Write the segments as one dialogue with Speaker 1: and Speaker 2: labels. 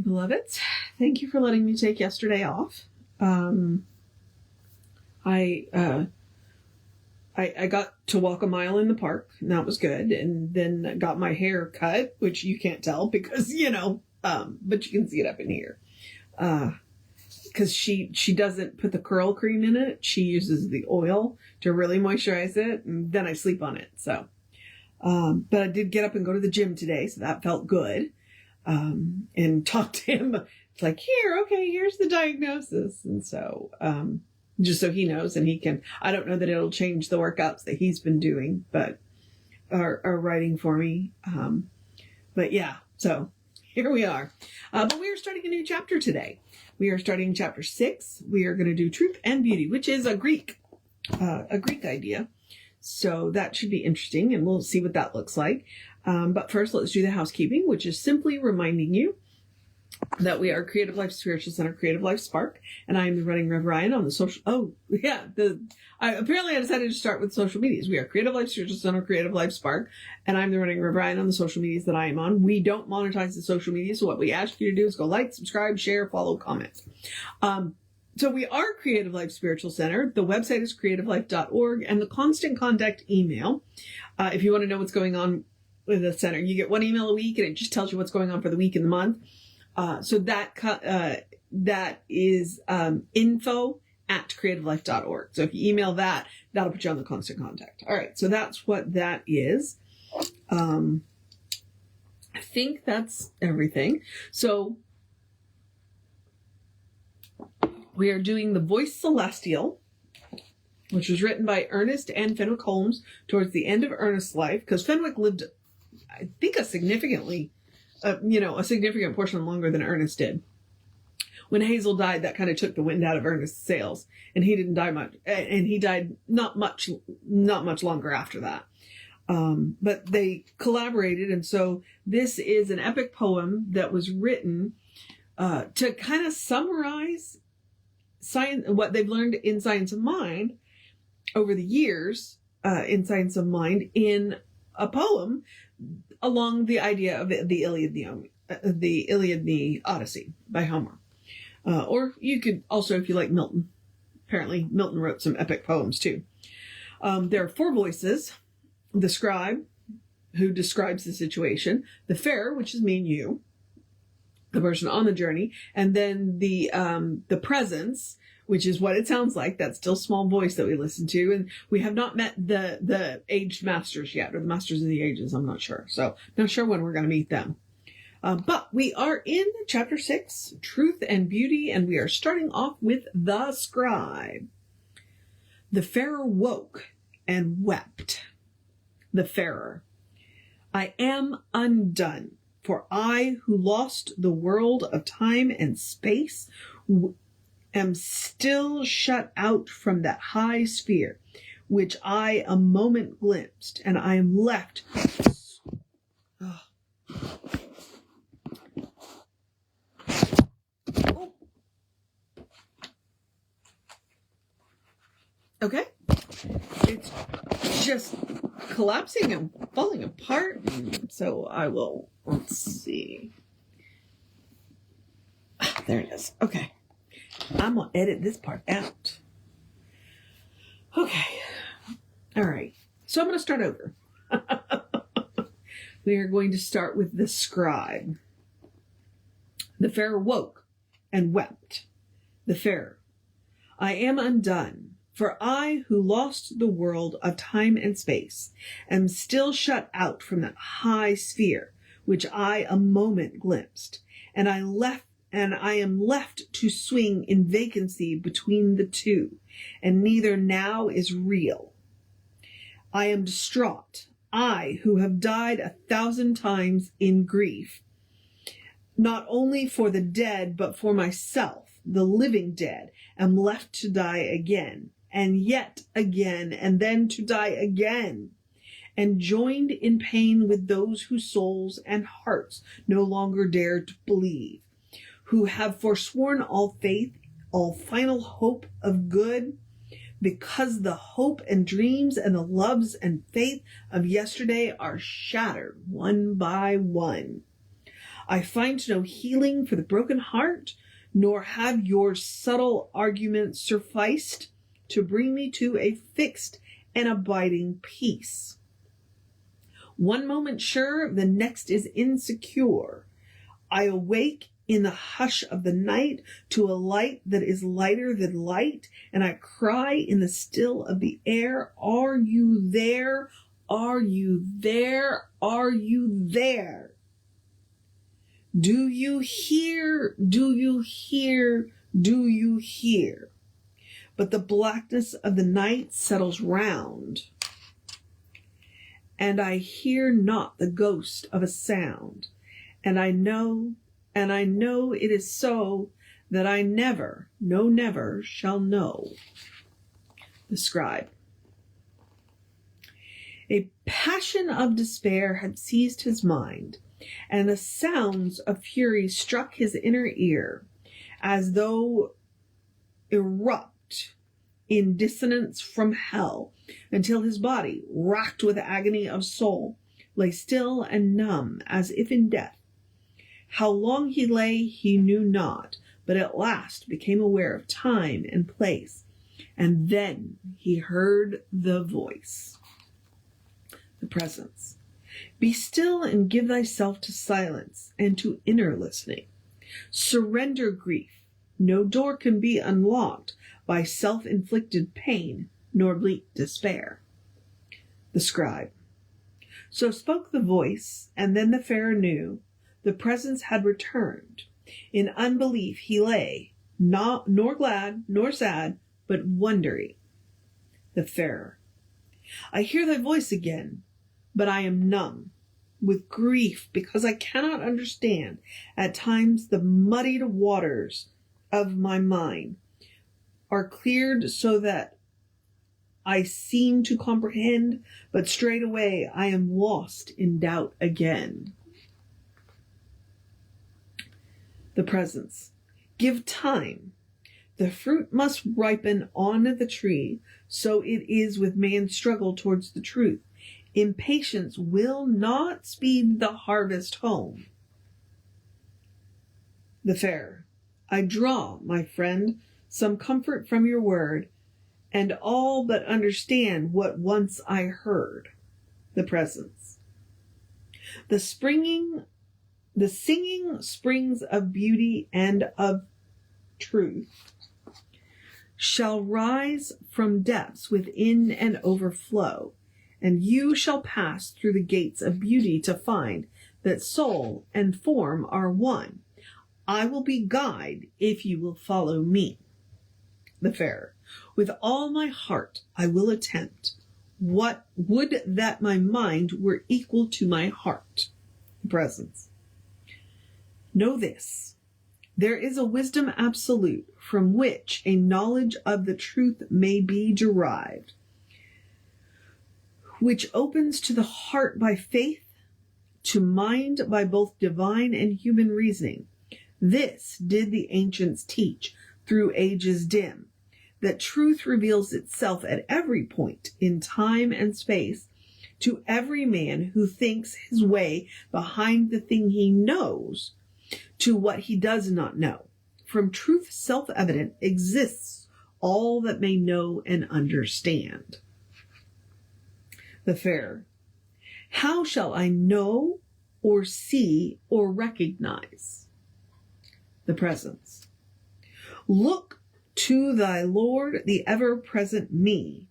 Speaker 1: beloveds. Thank you for letting me take yesterday off. I got to walk a mile in the park, and that was good. And then got my hair cut, which you can't tell because, but you can see it up in here. Because she doesn't put the curl cream in it. She uses the oil to really moisturize it, and then I sleep on it. So, but I did get up and go to the gym today, so that felt good. And talk to him. It's like, here's the diagnosis. And so, just so he knows, and he can, I don't know that it'll change the workouts that he's been doing, but are writing for me. But yeah, so here we are. But we are starting a new chapter today. We are starting chapter 6. We are going to do truth and beauty, which is a Greek idea. So that should be interesting, and we'll see what that looks like. But first, let's do the housekeeping, which is simply reminding you that we are Creative Life Spiritual Center, Creative Life Spark, and I am the running Rev Ryan on the social. I decided to start with social medias. We are Creative Life Spiritual Center, Creative Life Spark, and I'm the running Rev Ryan on the social medias that I am on. We don't monetize the social media, so what we ask you to do is go like, subscribe, share, follow, comment. So we are Creative Life Spiritual Center. The website is creativelife.org, and the constant contact email, if you want to know what's going on with the center, you get one email a week, and it just tells you what's going on for the week and the month. So that is info@creativelife.org. So if you email that, that'll put you on the constant contact. All right. So that's what that is. I think that's everything. So we are doing The Voice Celestial, which was written by Ernest and Fenwicke Holmes towards the end of Ernest's life, because Fenwicke lived, I think, a significant portion longer than Ernest did. When Hazel died, that kind of took the wind out of Ernest's sails, and he didn't die much, and he died not much longer after that. But they collaborated, and so this is an epic poem that was written to kind of summarize science, what they've learned in Science of Mind over the years in Science of Mind, in a poem along the idea of the Iliad, the Odyssey by Homer. Or you could also, if you like Milton, apparently Milton wrote some epic poems too. There are 4 voices: the scribe, who describes the situation; the farer, which is me and you, the person on the journey; and then the presence, which is what it sounds like, that still small voice that we listen to. And we have not met the aged masters yet, or the masters of the ages. I'm not sure. So not sure when we're going to meet them. But we are in chapter 6, Truth and Beauty, and we are starting off with the scribe. The farer woke and wept. The farer: I am undone, for I, who lost the world of time and space, am still shut out from that high sphere, which I a moment glimpsed, and I am left. Oh. Okay. It's just collapsing and falling apart. So let's see. There it is. Okay. I'm going to edit this part out. Okay. All right. So I'm going to start over. We are going to start with the scribe. The farer woke and wept. The farer: I am undone, for I, who lost the world of time and space, am still shut out from that high sphere, which I a moment glimpsed, and I am left to swing in vacancy between the two, and neither now is real. I am distraught, I, who have died 1,000 times in grief, not only for the dead, but for myself, the living dead, am left to die again, and yet again, and then to die again, and joined in pain with those whose souls and hearts no longer dare to believe, who have forsworn all faith, all final hope of good, because the hope and dreams and the loves and faith of yesterday are shattered one by one. I find no healing for the broken heart, nor have your subtle arguments sufficed to bring me to a fixed and abiding peace. One moment sure, the next is insecure. I awake in the hush of the night to a light that is lighter than light, and I cry in the still of the air, are you there? Are you there? Are you there? Do you hear? Do you hear? Do you hear? But the blackness of the night settles round, and I hear not the ghost of a sound, and I know it is so, that I never, no never, shall know. The Scribe. A passion of despair had seized his mind, and the sounds of fury struck his inner ear, as though erupt in dissonance from hell, until his body, racked with agony of soul, lay still and numb, as if in death. How long he lay he knew not, but at last became aware of time and place, and then he heard the voice. The Presence. Be still and give thyself to silence and to inner listening. Surrender grief. No door can be unlocked by self-inflicted pain, nor bleak despair. The Scribe. So spoke the voice, and then the Pharaoh knew the Presence had returned. In unbelief he lay, nor glad nor sad, but wondering. The Pharaoh. I hear thy voice again, but I am numb with grief because I cannot understand. At times the muddied waters of my mind are cleared so that I seem to comprehend, but straightway I am lost in doubt again. The Presence. Give time. The fruit must ripen on the tree, so it is with man's struggle towards the truth. Impatience will not speed the harvest home. The Pharaoh. I draw, my friend, some comfort from your word, and all but understand what once I heard. The Presence. The singing springs of beauty and of truth shall rise from depths within and overflow, and you shall pass through the gates of beauty to find that soul and form are one. I will be guide if you will follow me. The Pharaoh. With all my heart I will attempt. What would that my mind were equal to my heart. The Presence. Know this. There is a wisdom absolute from which a knowledge of the truth may be derived, which opens to the heart by faith, to mind by both divine and human reasoning. This did the ancients teach through ages dim, that truth reveals itself at every point in time and space to every man who thinks his way behind the thing he knows to what he does not know. From truth self-evident exists all that may know and understand. The Pharaoh. How shall I know or see or recognize? The Presence. Look to thy Lord, the ever-present me,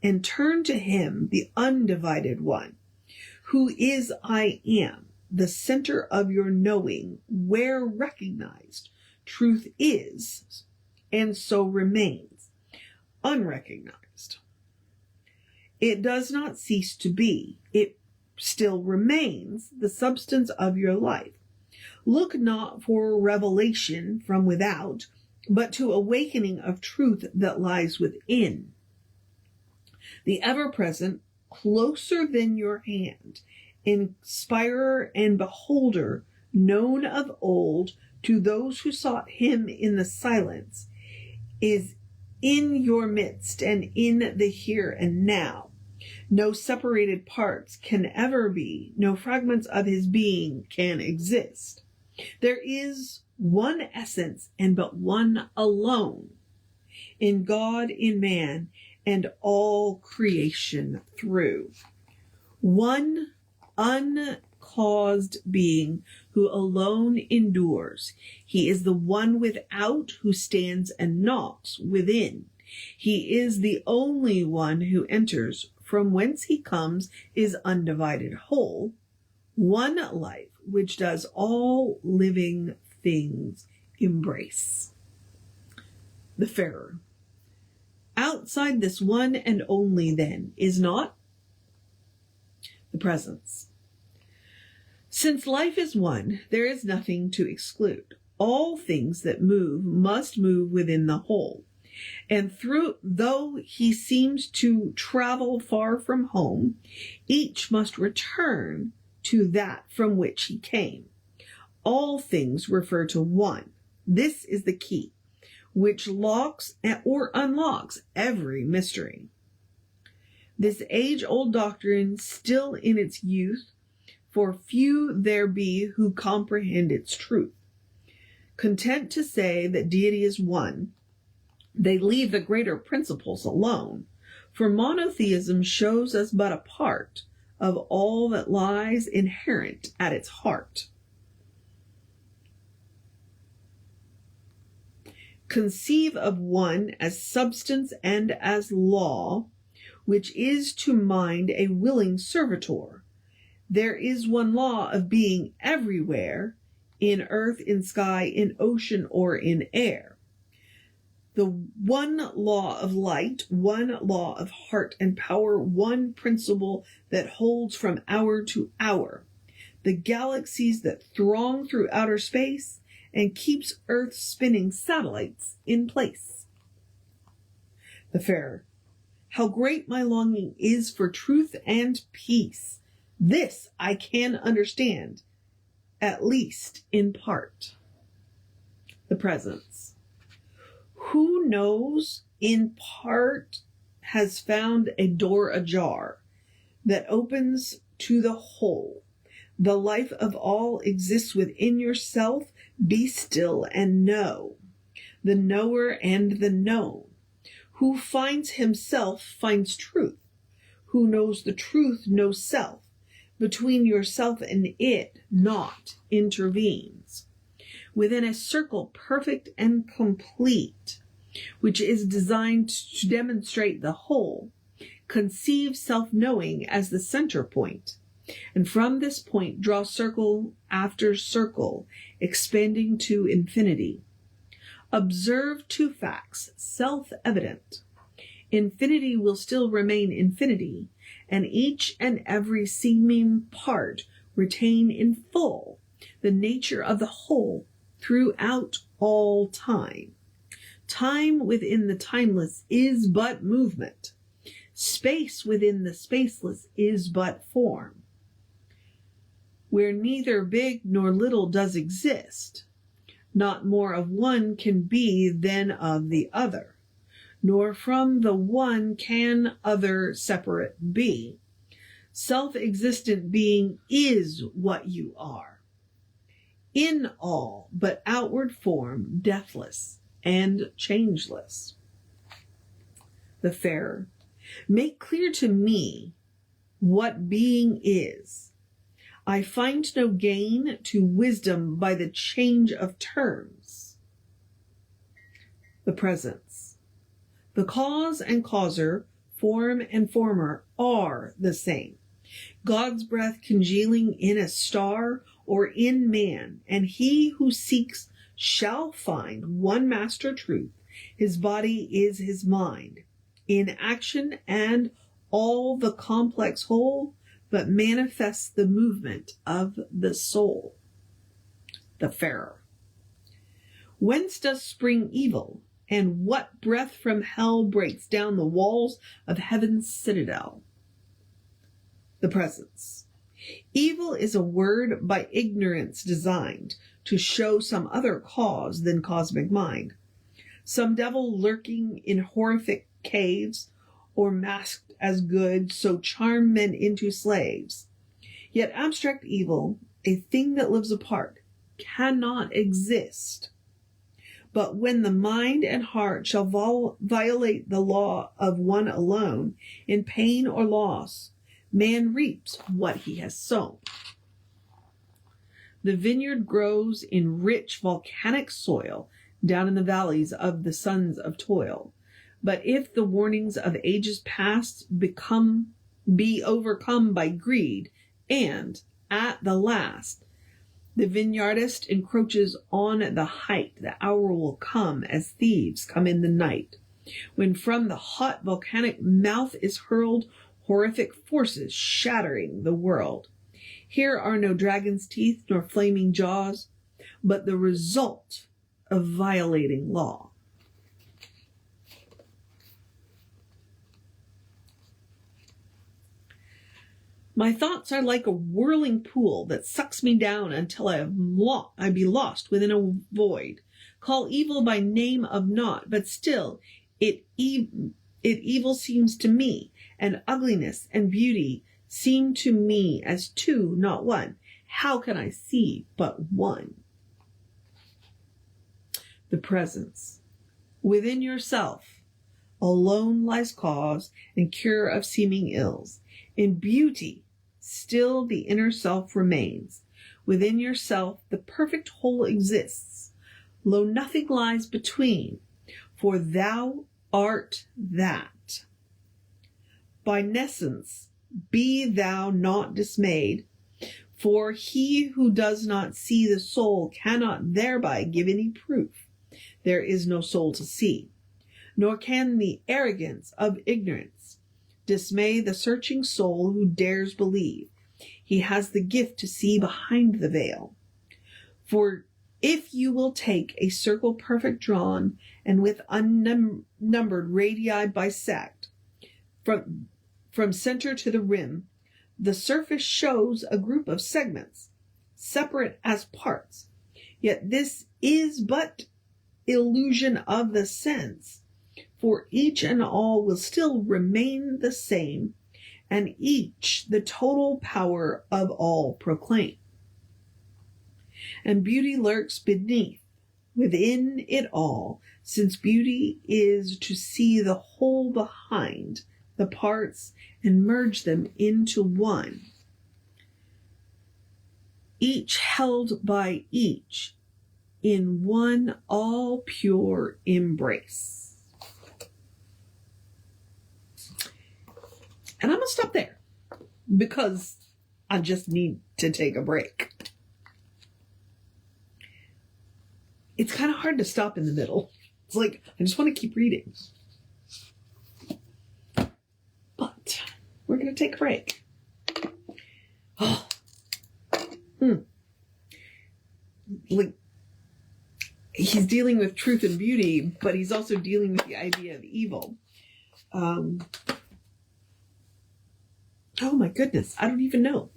Speaker 1: and turn to him, the undivided one, who is I am, the center of your knowing, where recognized truth is, and so remains, unrecognized. It does not cease to be. It still remains the substance of your life. Look not for revelation from without, but to awakening of truth that lies within. The ever-present, closer than your hand, inspirer and beholder, known of old to those who sought him in the silence, is in your midst and in the here and now. No separated parts can ever be, no fragments of his being can exist. There is one essence and but one alone, in God, in man, and all creation through. One uncaused being who alone endures. He is the one without who stands and knocks within. He is the only one who enters, from whence he comes is undivided whole. One life which does all living things embrace. The Farer. Outside this one and only, then, is not the Presence. Since life is one, there is nothing to exclude. All things that move must move within the whole. And though he seems to travel far from home, each must return to that from which he came. All things refer to one. This is the key, which locks or unlocks every mystery. This age-old doctrine, still in its youth, for few there be who comprehend its truth. Content to say that deity is one, they leave the greater principles alone, for monotheism shows us but a part of all that lies inherent at its heart. Conceive of one as substance and as law, which is to mind a willing servitor. There is one law of being everywhere, in earth, in sky, in ocean, or in air. The one law of light, one law of heart and power, one principle that holds from hour to hour. The galaxies that throng through outer space and keeps Earth spinning satellites in place. The Farer. How great my longing is for truth and peace. This I can understand, at least in part. The Presence. Who knows in part has found a door ajar that opens to the whole. The life of all exists within yourself. Be still and know. The knower and the known. Who finds himself finds truth. Who knows the truth knows self. Between yourself and it, naught intervenes. Within a circle perfect and complete, which is designed to demonstrate the whole, conceive self-knowing as the center point, and from this point draw circle after circle, expanding to infinity. Observe two facts, self-evident. Infinity will still remain infinity, and each and every seeming part retain in full the nature of the whole throughout all time. Time within the timeless is but movement. Space within the spaceless is but form. Where neither big nor little does exist, not more of one can be than of the other, nor from the one can other separate be. Self-existent being is what you are, in all but outward form, deathless and changeless. The Farer. Make clear to me what being is. I find no gain to wisdom by the change of terms. The Presence. The cause and causer, form and former are the same. God's breath congealing in a star or in man, and he who seeks shall find one master truth. His body is his mind, in action and all the complex whole, but manifests the movement of the soul. The Farer. Whence does spring evil, and what breath from hell breaks down the walls of heaven's citadel? The Presence. Evil is a word by ignorance designed to show some other cause than cosmic mind. Some devil lurking in horrific caves, or masked as good, so charm men into slaves. Yet abstract evil, a thing that lives apart, cannot exist. But when the mind and heart shall violate the law of one alone, in pain or loss, man reaps what he has sown. The vineyard grows in rich volcanic soil down in the valleys of the sons of toil. But if the warnings of ages past be overcome by greed, and, at the last, the vineyardist encroaches on the height, the hour will come as thieves come in the night, when from the hot volcanic mouth is hurled horrific forces shattering the world. Here are no dragon's teeth nor flaming jaws, but the result of violating law. My thoughts are like a whirling pool that sucks me down until I be lost within a void. Call evil by name of naught, but still it evil seems to me, and ugliness and beauty seem to me as two, not one. How can I see but one? The presence. Within yourself alone lies cause and cure of seeming ills. In beauty, still the inner self remains. Within yourself the perfect whole exists. Lo, nothing lies between, for thou art that. By nescience be thou not dismayed, for he who does not see the soul cannot thereby give any proof. There is no soul to see, nor can the arrogance of ignorance dismay the searching soul who dares believe. He has the gift to see behind the veil. For if you will take a circle perfect drawn, and with unnumbered radii bisect, from center to the rim, the surface shows a group of segments, separate as parts. Yet this is but illusion of the sense, for each and all will still remain the same, and each the total power of all proclaim. And beauty lurks beneath, within it all, since beauty is to see the whole behind the parts and merge them into one, each held by each in one all pure embrace. And I'm going to stop there because I just need to take a break. It's kind of hard to stop in the middle. It's like, I just want to keep reading. But we're going to take a break. Oh. Like, he's dealing with truth and beauty, but he's also dealing with the idea of evil. Oh my goodness. I don't even know.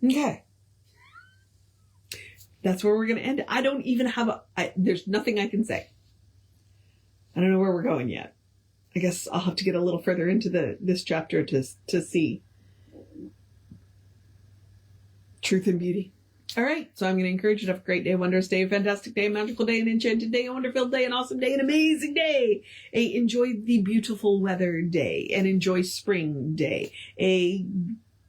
Speaker 1: Okay. That's where we're going to end it. I don't even have there's nothing I can say. I don't know where we're going yet. I guess I'll have to get a little further into this chapter to see truth and beauty. All right. So I'm going to encourage you to have a great day, wondrous day, fantastic day, magical day, an enchanted day, a wonder-filled day, an awesome day, an amazing day. Enjoy the beautiful weather day, and enjoy spring day.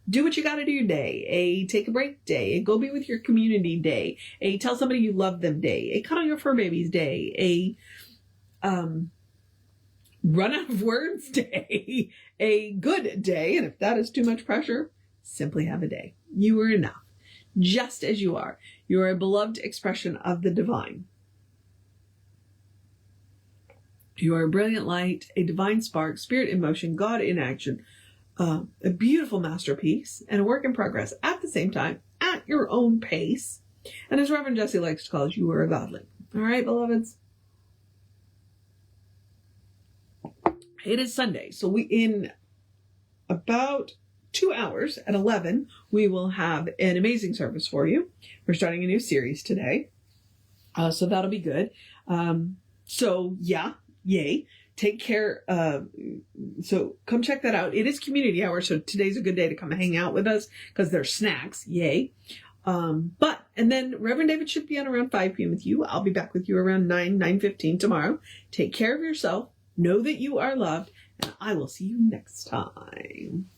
Speaker 1: Do what you got to do day. Take a break day. Go be with your community day. Tell somebody you love them day. Cuddle your fur babies day. Run out of words day. A good day. And if that is too much pressure, simply have a day. You are enough. Just as you are. You are a beloved expression of the divine. You are a brilliant light, a divine spark, spirit in motion, God in action, a beautiful masterpiece, and a work in progress at the same time, at your own pace. And as Reverend Jesse likes to call it, you are a godling. All right, beloveds? It is Sunday, so in about 2 hours at 11, we will have an amazing service for you. We're starting a new series today, so that'll be good. So yeah, yay. take care. So come check that out. It is community hour, so today's a good day to come hang out with us because there's snacks. Yay. And then Reverend David should be on around 5 p.m. with you. I'll be back with you around 9:15 tomorrow. Take care of yourself. Know that you are loved, and I will see you next time.